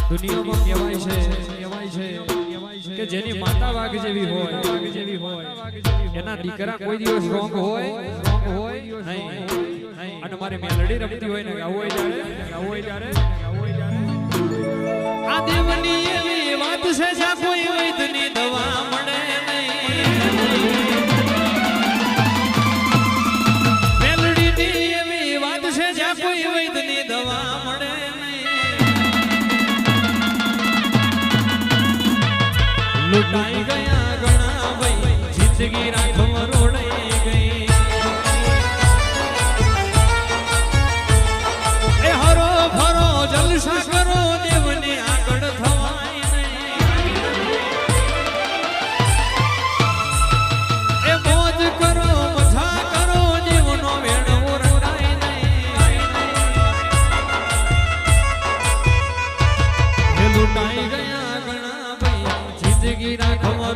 દુનિયામાં કહેવાય છે કે જેની માતા વાઘ જેવી હોય એના દીકરા કોઈ દિવસ રોંગ હોય નહીં. અને મારી મેલડી રમતી હોય ને ગાવું હોય ત્યારે આ દેવની એવી વાત છે જ્યાં કોઈ વૈદ્યની દવા મળે નહીં. મેલડીની એવી વાત છે જ્યાં કોઈ વૈદ્યની દવા મળે નહીં. લૂંટાઈ ગયા ઘણા ભાઈ જિંદગી રાખવા રોડાઈ ગઈ. એ હરો ફરો જલસા કરો દેવની આગળ થવાય નહીં. એ મોજ કરો મજા કરો જીવનો વેણવો રંગાય નહીં. એ લૂંટાઈ ગયા ઘણા ભાઈ જિંદગી રાખવા